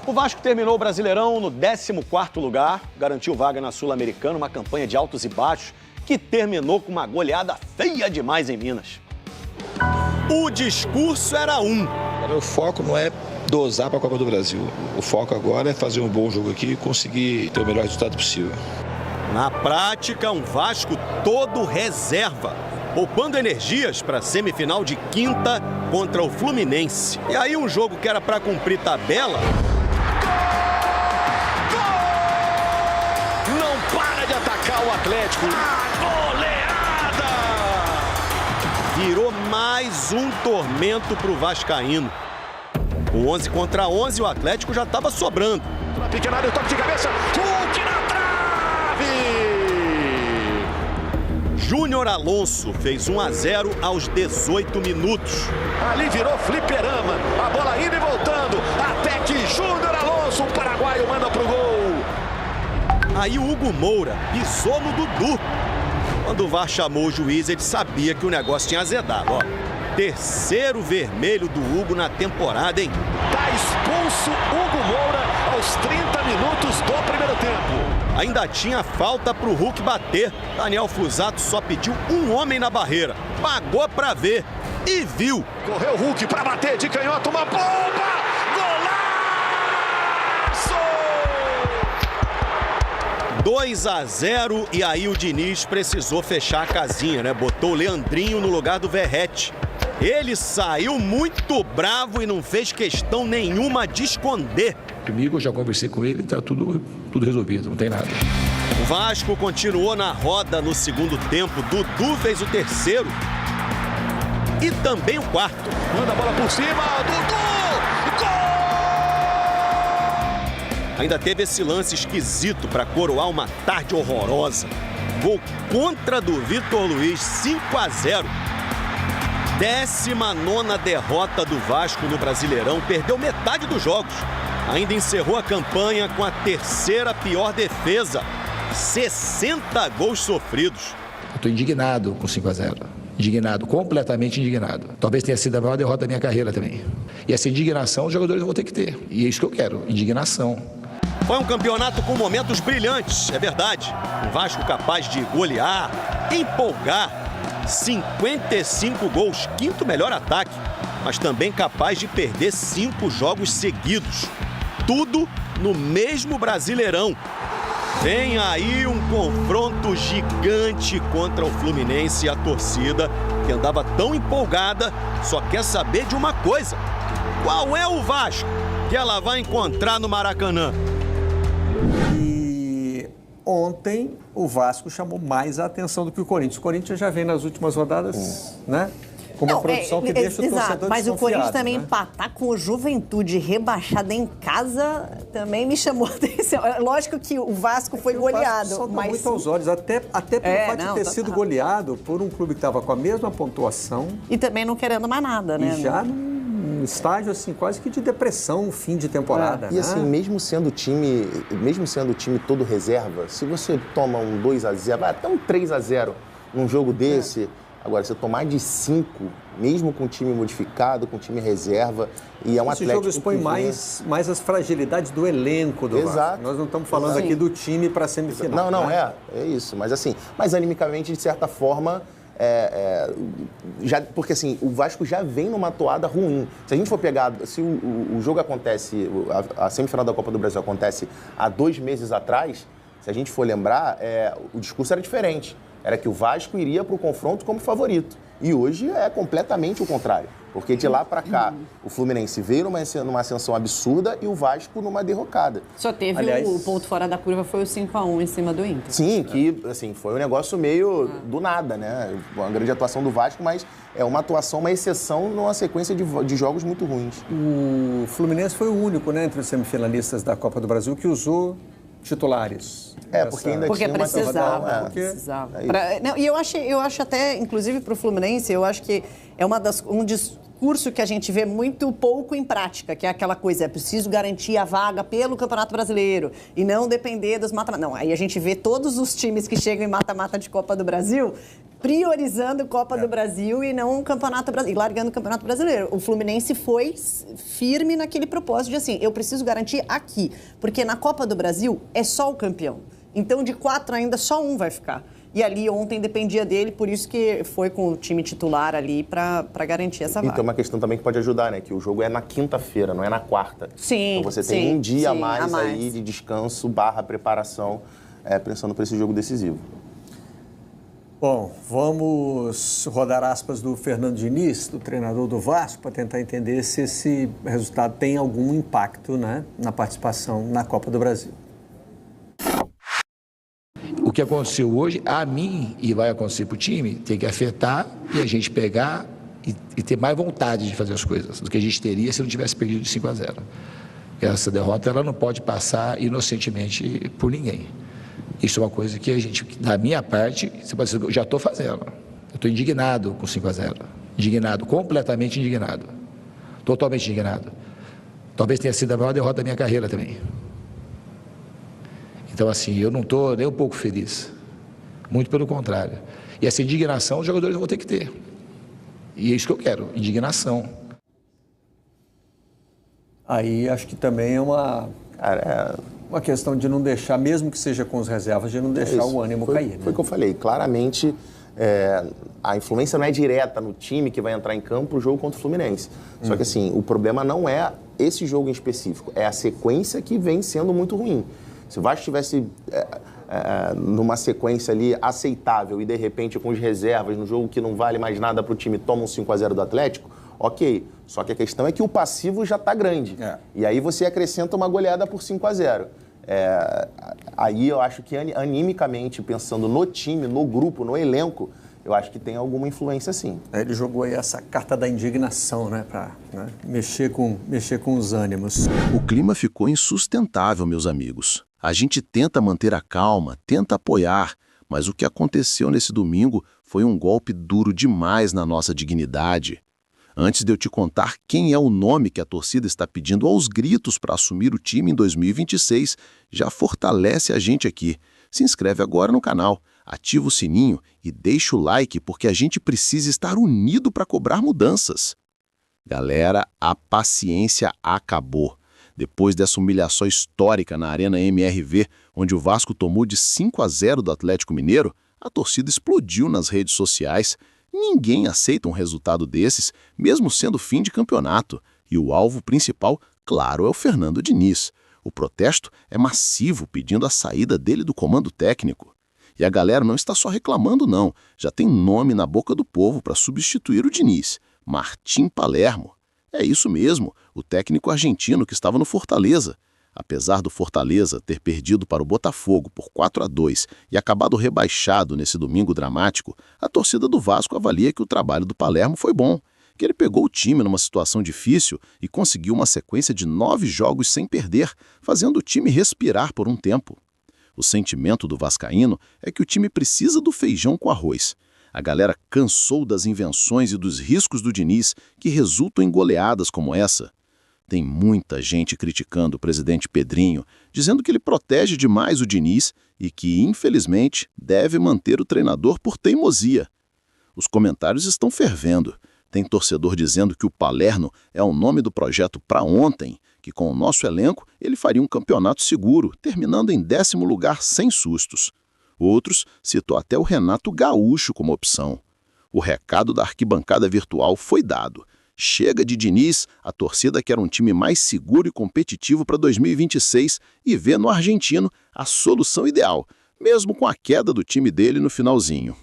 O Vasco terminou o Brasileirão no 14º lugar, garantiu vaga na Sul-Americana, uma campanha de altos e baixos que terminou com uma goleada feia demais em Minas. O discurso era um. O foco não é dosar para a Copa do Brasil. O foco agora é fazer um bom jogo aqui e conseguir ter o melhor resultado possível. Na prática, um Vasco todo reserva, poupando energias para a semifinal de quinta contra o Fluminense. E aí um jogo que era para cumprir tabela... Não para de atacar o Atlético. Goleada! Virou mais um tormento para o vascaíno. Com 11 contra 11, o Atlético já estava sobrando. Na pequena área, o toque de cabeça. Hulk na trave! Júnior Alonso fez 1-0 aos 18 minutos. Ali virou fliperama. A bola indo e voltando. Até que Júnior Alonso, o paraguaio, manda pro gol. Aí o Hugo Moura pisou no Dudu. Quando o VAR chamou o juiz, ele sabia que o negócio tinha azedado. Ó, terceiro vermelho do Hugo na temporada, hein? Tá expulso Hugo Moura aos 30 minutos do primeiro tempo. Ainda tinha falta pro Hulk bater. Daniel Fusato só pediu um homem na barreira. Pagou pra ver e viu. Correu o Hulk pra bater de canhota, uma bomba! 2-0 e aí o Diniz precisou fechar a casinha, né? Botou o Leandrinho no lugar do Verratti. Ele saiu muito bravo e não fez questão nenhuma de esconder. Comigo, eu já conversei com ele, tá tudo resolvido, não tem nada. O Vasco continuou na roda no segundo tempo. Dudu fez o terceiro e também o quarto. Manda a bola por cima, Dudu! Gol! Ainda teve esse lance esquisito para coroar uma tarde horrorosa. Gol contra do Vitor Luiz, 5-0. 19ª derrota do Vasco no Brasileirão, perdeu metade dos jogos. Ainda encerrou a campanha com a terceira pior defesa, 60 gols sofridos. Estou indignado com 5-0. Indignado, completamente indignado. Talvez tenha sido a maior derrota da minha carreira também. E essa indignação os jogadores vão ter que ter. E é isso que eu quero, indignação. Foi um campeonato com momentos brilhantes, é verdade. Um Vasco capaz de golear, empolgar. 55 gols, quinto melhor ataque. Mas também capaz de perder 5 jogos seguidos. Tudo no mesmo Brasileirão. Vem aí um confronto gigante contra o Fluminense e a torcida, que andava tão empolgada, só quer saber de uma coisa. Qual é o Vasco que ela vai encontrar no Maracanã? E ontem o Vasco chamou mais a atenção do que o Corinthians. O Corinthians já vem nas últimas rodadas, né? Com uma produção que deixa o torcedor mas o Corinthians também né? empatar com o Juventude rebaixada em casa também me chamou a atenção. Lógico que o Vasco foi goleado. Salta mas muito aos olhos, até pelo fato de ter sido goleado por um clube que estava com a mesma pontuação. E também não querendo mais nada, né? E já num estágio assim, quase que de depressão, fim de temporada. E assim, mesmo sendo o time todo reserva, se você toma um 2-0, até um 3-0 num jogo desse... Agora, você tomar de 5, mesmo com o time modificado, com o time reserva, e é um Esse Atlético jogo expõe mais as fragilidades do elenco do Vasco. Nós não estamos falando aqui do time para semifinal. Não, é isso. Mas assim, animicamente, de certa forma, porque assim, o Vasco já vem numa toada ruim. Se a gente for pegar, se o jogo acontece, a semifinal da Copa do Brasil acontece há 2 meses atrás, se a gente for lembrar, o discurso era diferente. Era que o Vasco iria para o confronto como favorito. E hoje é completamente o contrário. Porque de lá para cá, o Fluminense veio numa ascensão absurda e o Vasco numa derrocada. Só teve o ponto fora da curva, foi o 5-1 em cima do Inter. Sim, que assim, foi um negócio meio do nada, né? Uma grande atuação do Vasco, mas é uma atuação, uma exceção numa sequência de jogos muito ruins. O Fluminense foi o único, né, entre os semifinalistas da Copa do Brasil que usou titulares. Porque ainda tinha precisava. E eu acho até, inclusive para o Fluminense, eu acho que é um discurso que a gente vê muito pouco em prática, que é aquela coisa, é preciso garantir a vaga pelo Campeonato Brasileiro e não depender dos mata-mata. Não, aí a gente vê todos os times que chegam em mata-mata de Copa do Brasil priorizando Copa do Brasil e não o Campeonato Brasileiro, e largando o Campeonato Brasileiro. O Fluminense foi firme naquele propósito de assim, eu preciso garantir aqui, porque na Copa do Brasil é só o campeão. Então, de 4 ainda, só um vai ficar. E ali ontem dependia dele, por isso que foi com o time titular ali para garantir essa vaga. E tem uma questão também que pode ajudar, né? Que o jogo é na quinta-feira, não é na quarta. Sim, então você tem um dia a mais aí de descanso / preparação, pensando para esse jogo decisivo. Bom, vamos rodar aspas do Fernando Diniz, do treinador do Vasco, para tentar entender se esse resultado tem algum impacto, né, na participação na Copa do Brasil. O que aconteceu hoje, a mim, e vai acontecer para o time, tem que afetar e a gente pegar e ter mais vontade de fazer as coisas do que a gente teria se não tivesse perdido de 5-0. Essa derrota ela não pode passar inocentemente por ninguém. Isso é uma coisa que a gente, da minha parte, você pode dizer, eu já estou fazendo. Eu estou indignado com 5-0. Indignado, completamente indignado. Totalmente indignado. Talvez tenha sido a maior derrota da minha carreira também. Então, assim, eu não estou nem um pouco feliz. Muito pelo contrário. E essa indignação os jogadores vão ter que ter. E é isso que eu quero, indignação. Aí acho que também é uma questão de não deixar, mesmo que seja com os reservas, de não deixar o ânimo cair. Foi o que eu falei. Claramente, a influência não é direta no time que vai entrar em campo para o jogo contra o Fluminense. Só que, assim, o problema não é esse jogo em específico. É a sequência que vem sendo muito ruim. Se o Vasco estivesse numa sequência ali aceitável e, de repente, com as reservas, no jogo que não vale mais nada para o time, toma um 5-0 do Atlético, ok. Só que a questão é que o passivo já está grande. E aí você acrescenta uma goleada por 5-0. Aí eu acho que, animicamente, pensando no time, no grupo, no elenco, eu acho que tem alguma influência, sim. Ele jogou aí essa carta da indignação, né, para mexer com os ânimos. O clima ficou insustentável, meus amigos. A gente tenta manter a calma, tenta apoiar, mas o que aconteceu nesse domingo foi um golpe duro demais na nossa dignidade. Antes de eu te contar quem é o nome que a torcida está pedindo aos gritos para assumir o time em 2026, já fortalece a gente aqui. Se inscreve agora no canal, ativa o sininho e deixa o like porque a gente precisa estar unido para cobrar mudanças. Galera, a paciência acabou. Depois dessa humilhação histórica na Arena MRV, onde o Vasco tomou de 5-0 do Atlético Mineiro, a torcida explodiu nas redes sociais. Ninguém aceita um resultado desses, mesmo sendo fim de campeonato. E o alvo principal, claro, é o Fernando Diniz. O protesto é massivo, pedindo a saída dele do comando técnico. E a galera não está só reclamando, não. Já tem nome na boca do povo para substituir o Diniz. Martim Palermo. É isso mesmo, o técnico argentino que estava no Fortaleza. Apesar do Fortaleza ter perdido para o Botafogo por 4-2 e acabado rebaixado nesse domingo dramático, a torcida do Vasco avalia que o trabalho do Palermo foi bom, que ele pegou o time numa situação difícil e conseguiu uma sequência de 9 jogos sem perder, fazendo o time respirar por um tempo. O sentimento do vascaíno é que o time precisa do feijão com arroz. A galera cansou das invenções e dos riscos do Diniz que resultam em goleadas como essa. Tem muita gente criticando o presidente Pedrinho, dizendo que ele protege demais o Diniz e que, infelizmente, deve manter o treinador por teimosia. Os comentários estão fervendo. Tem torcedor dizendo que o Palermo é o nome do projeto para ontem, que com o nosso elenco ele faria um campeonato seguro, terminando em 10º lugar sem sustos. Outros citou até o Renato Gaúcho como opção. O recado da arquibancada virtual foi dado. Chega de Diniz, a torcida quer um time mais seguro e competitivo para 2026 e vê no argentino a solução ideal, mesmo com a queda do time dele no finalzinho.